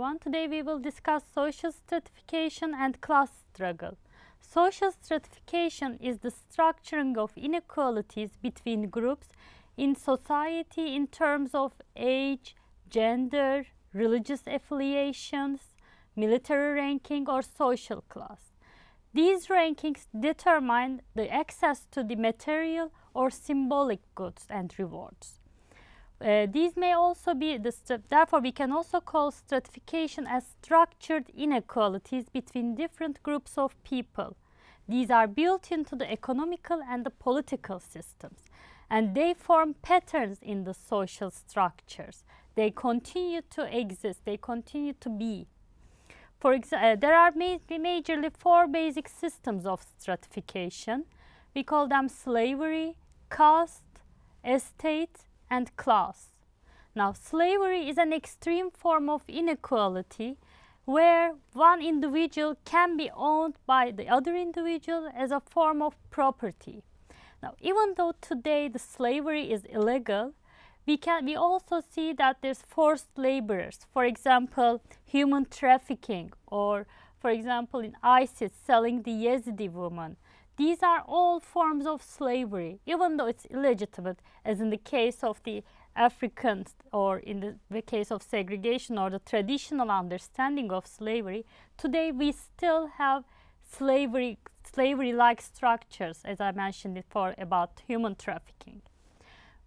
everyone. Today we will discuss social stratification and class struggle. Social stratification is the structuring of inequalities between groups in society in terms of age, gender, religious affiliations, military ranking, or social class. These rankings determine the access to the material or symbolic goods and rewards. These may also be, therefore we can also call stratification as structured inequalities between different groups of people. These are built into the economical and the political systems, and they form patterns in the social structures. They continue to exist, they continue to be. For example, there are majorly four basic systems of stratification. We call them slavery, caste, estate, and class. Now, slavery is an extreme form of inequality where one individual can be owned by the other individual as a form of property. Now, even though today the slavery is illegal, we also see that there's forced laborers. For example, human trafficking, or for example in ISIS selling the Yazidi woman. These are all forms of slavery, even though it's illegitimate, as in the case of the Africans, or in the case of segregation or the traditional understanding of slavery. Today we still have slavery-like structures, as I mentioned before, about human trafficking.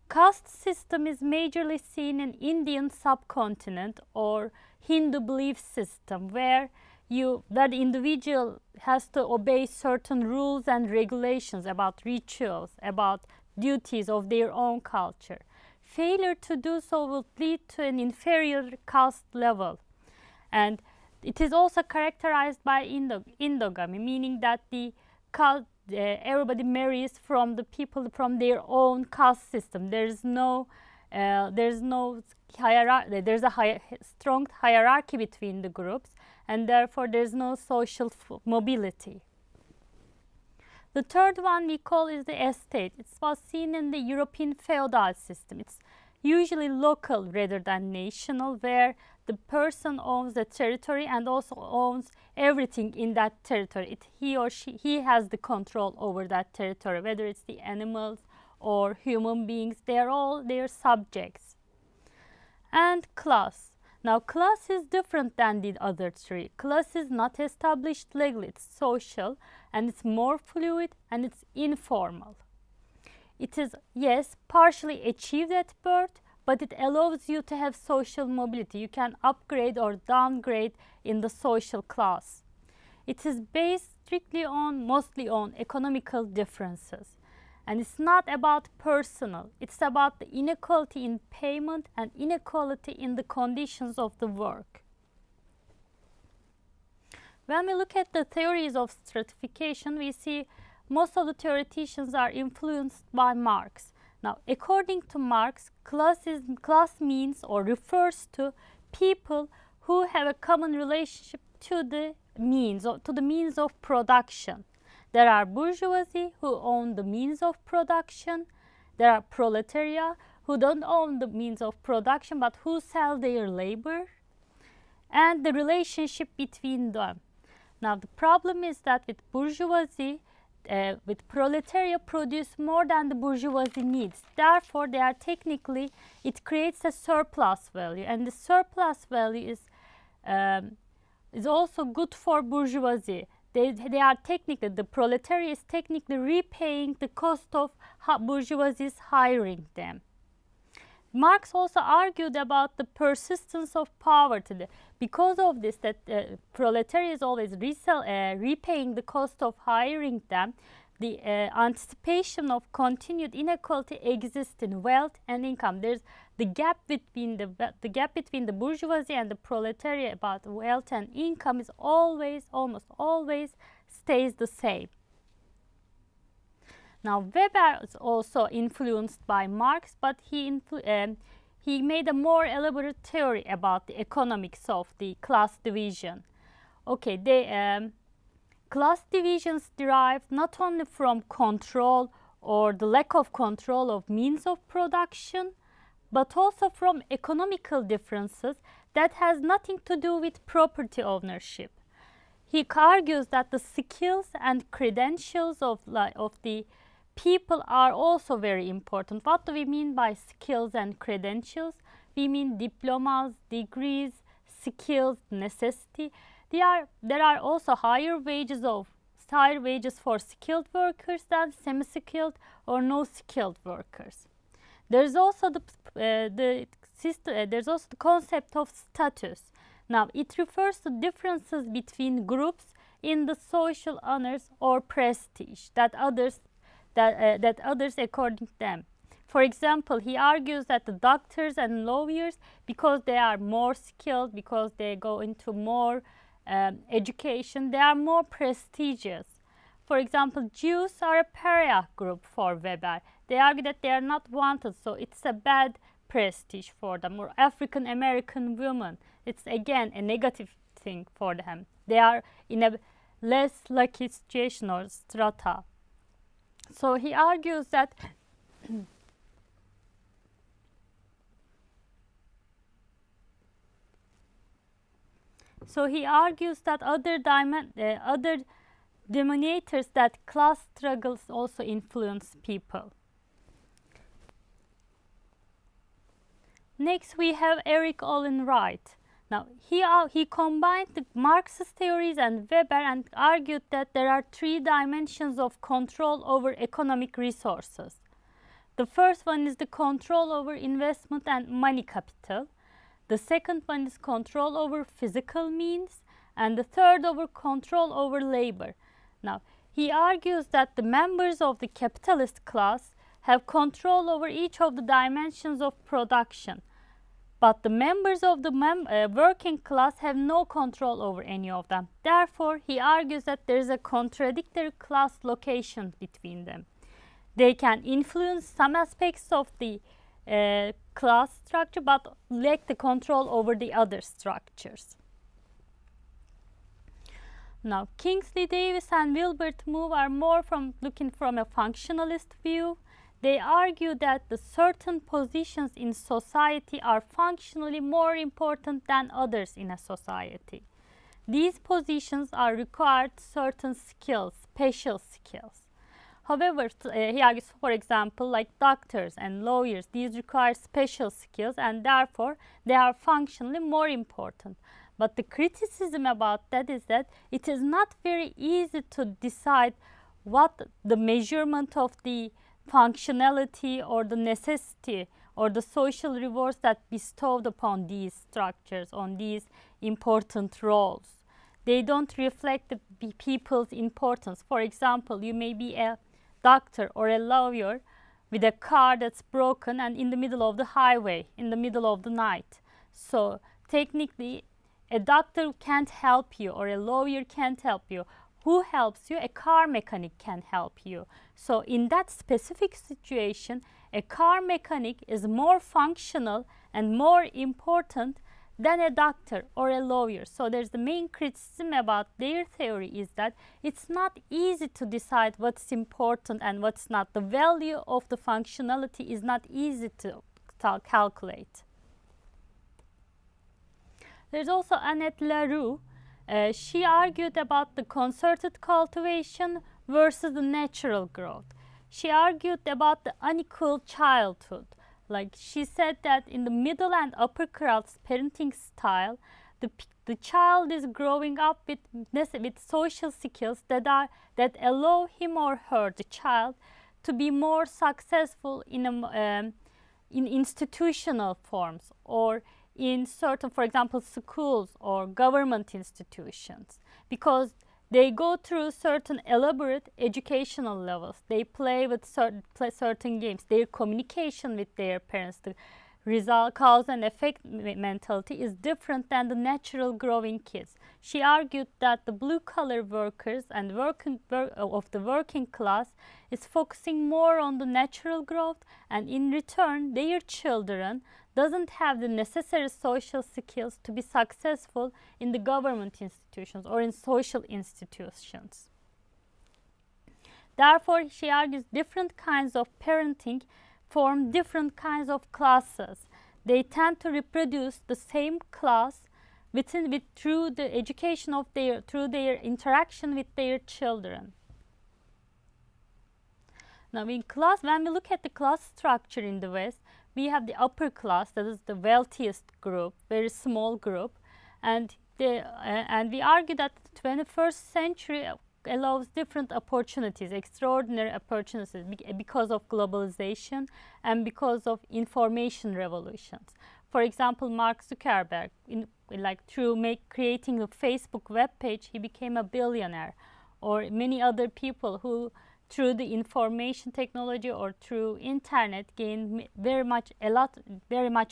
Caste system is majorly seen in Indian subcontinent or Hindu belief system, where the individual has to obey certain rules and regulations about rituals, about duties of their own culture. Failure to do so will lead to an inferior caste level. And it is also characterized by endogamy, meaning that everybody marries from the people from their own caste system. There's no hierarchy. There's a strong hierarchy between the groups, and therefore there's no social mobility. The third one we call is the estate. It was seen in the European feudal system. It's usually local rather than national, where the person owns the territory and also owns everything in that territory. He has the control over that territory, whether it's the animals or human beings. They're all their subjects. And class. Now, class is different than the other three. Class is not established legally. It's social, and it's more fluid, and it's informal. It is, yes, partially achieved at birth, but it allows you to have social mobility. You can upgrade or downgrade in the social class. It is based mostly on economical differences. And it's not about personal. It's about the inequality in payment and inequality in the conditions of the work. When we look at the theories of stratification, we see most of the theoreticians are influenced by Marx. Now, according to Marx, class means or refers to people who have a common relationship to the means of production. There are bourgeoisie who own the means of production. There are proletariat who don't own the means of production but who sell their labor, and the relationship between them. Now, the problem is that with bourgeoisie, with proletariat produce more than the bourgeoisie needs. Therefore, it creates a surplus value, and the surplus value is also good for bourgeoisie. The proletariat is technically repaying the cost of bourgeoisie's hiring them. Marx also argued about the persistence of poverty. Because of this, that proletariat is always repaying the cost of hiring them, the anticipation of continued inequality exists in wealth and income. There's the gap between the bourgeoisie and the proletariat about wealth and income is almost always stays the same. Now, Weber is also influenced by Marx, but he made a more elaborate theory about the economics of the class division. Okay, class divisions derive not only from control or the lack of control of means of production, but also from economical differences that has nothing to do with property ownership. He argues that the skills and credentials of the people are also very important. What do we mean by skills and credentials? We mean diplomas, degrees, skills, necessity. There are also higher wages for skilled workers than semi-skilled or no skilled workers. There's also the concept of status. Now, it refers to differences between groups in the social honors or prestige that others according to them. For example, he argues that the doctors and lawyers, because they are more skilled, because they go into more education, they are more prestigious. For example, Jews are a pariah group for Weber. They argue that they are not wanted, so it's a bad prestige for them. Or African American women, it's again a negative thing for them. They are in a less lucky situation or strata. So he argues that other denominators that class struggles also influence people. Next, we have Eric Olin Wright. Now, he combined the Marxist theories and Weber and argued that there are three dimensions of control over economic resources. The first one is the control over investment and money capital. The second one is control over physical means. And the third over control over labor. Now, he argues that the members of the capitalist class have control over each of the dimensions of production. But the members of the working class have no control over any of them. Therefore, he argues that there is a contradictory class location between them. They can influence some aspects of the class structure, but lack the control over the other structures. Now, Kingsley Davis and Wilbert Moore are more looking from a functionalist view. They argue that the certain positions in society are functionally more important than others in a society. These positions are required certain skills, special skills. However, he argues, for example, like doctors and lawyers, these require special skills and therefore they are functionally more important. But the criticism about that is that it is not very easy to decide what the measurement of the functionality or the necessity or the social rewards that bestowed upon these structures, on these important roles. They don't reflect the people's importance. For example, you may be a doctor or a lawyer with a car that's broken and in the middle of the highway, in the middle of the night. So technically, a doctor can't help you or a lawyer can't help you. Who helps you? A car mechanic can help you. So in that specific situation, a car mechanic is more functional and more important than a doctor or a lawyer. So there's the main criticism about their theory is that it's not easy to decide what's important and what's not. The value of the functionality is not easy to calculate. There's also Annette Laroux. She argued about the concerted cultivation versus the natural growth. She argued about the unequal childhood. Like she said that in the middle and upper class parenting style, the child is growing up with social skills that allow him or her, the child, to be more successful in institutional forms or in certain, for example, schools or government institutions, because they go through certain elaborate educational levels. They play with certain games. Their communication with their parents, the result, cause and effect mentality is different than the natural growing kids. She argued that the blue-collar workers and of the working class is focusing more on the natural growth, and in return, their children doesn't have the necessary social skills to be successful in the government institutions or in social institutions. Therefore, she argues different kinds of parenting form different kinds of classes. They tend to reproduce the same class through the education of through their interaction with their children. Now, when we look at the class structure in the West, we have the upper class, that is the wealthiest group, very small group, and we argue that the 21st century allows different opportunities, extraordinary opportunities, because of globalization and because of information revolutions. For example, Mark Zuckerberg, through creating a Facebook web page, he became a billionaire, or many other people who, through the information technology or through internet, gain very much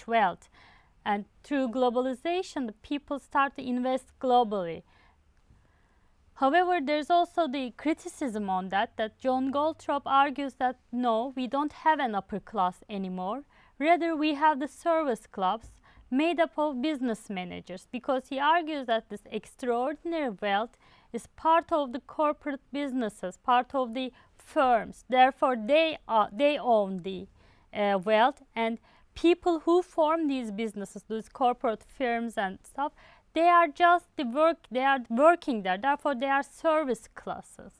wealth. And through globalization, the people start to invest globally. However, there's also the criticism on that John Goldthorpe argues that no, we don't have an upper class anymore. Rather, we have the service clubs made up of business managers, because he argues that this extraordinary wealth is part of the corporate businesses, part of the firms. Therefore, they own the wealth, and people who form these businesses, these corporate firms and stuff, they are just they are working there. Therefore, they are service classes.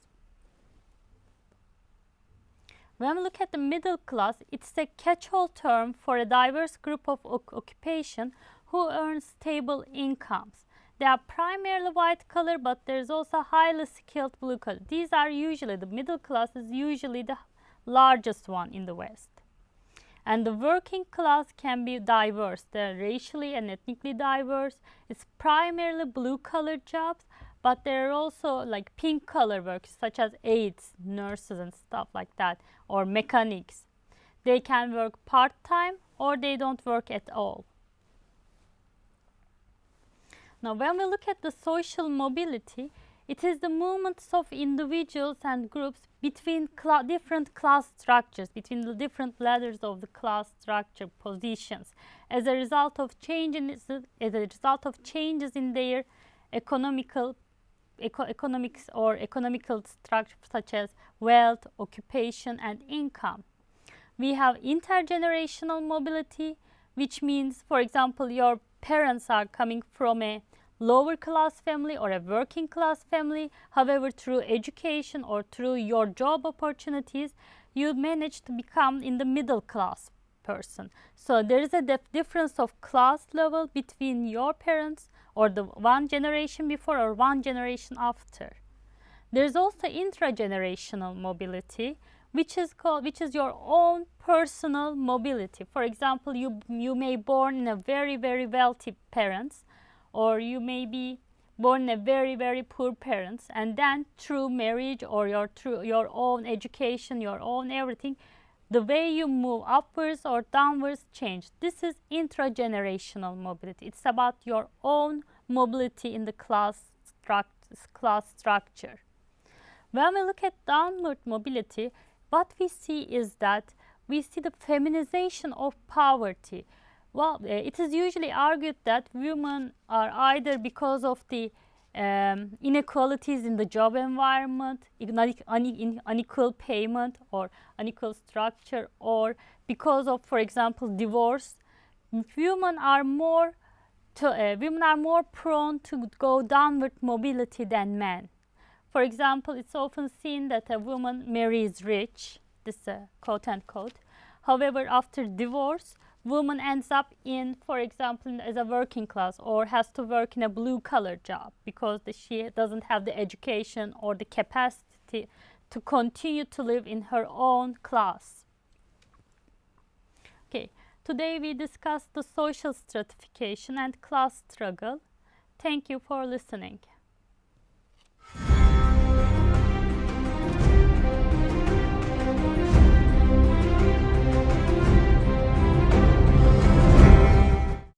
When we look at the middle class, it's a catch-all term for a diverse group of occupation who earn stable incomes. They are primarily white collar, but there's also highly skilled blue collar. These are usually, the middle class is usually the largest one in the West. And the working class can be diverse. They're racially and ethnically diverse. It's primarily blue collar jobs, but there are also like pink collar workers, such as aides, nurses and stuff like that, or mechanics. They can work part-time or they don't work at all. Now, when we look at the social mobility, it is the movements of individuals and groups between different class structures, between the different ladders of the class structure positions, as a result of changes in their economical structure, such as wealth, occupation, and income. We have intergenerational mobility, which means, for example, your parents are coming from a lower class family or a working class family. However, through education or through your job opportunities, you manage to become in the middle class person. So there is a difference of class level between your parents, or the one generation before or one generation after. There's also intragenerational mobility, which is your own personal mobility. For example, you may be born in a very, very wealthy parents, or you may be born in a very, very poor parents, and then through marriage or through your own education, your own everything, the way you move upwards or downwards change. This is intragenerational mobility. It's about your own mobility in the class structure. When we look at downward mobility, what we see is that we see the feminization of poverty. Well, it is usually argued that women are either because of the inequalities in the job environment, unequal payment or unequal structure, or because of, for example, divorce. Women are more prone to go downward mobility than men. For example, it's often seen that a woman marries rich, this quote unquote. However, after divorce, woman ends up in, for example, as a working class, or has to work in a blue collar job because she doesn't have the education or the capacity to continue to live in her own class. Okay, today we discussed the social stratification and class struggle. Thank you for listening.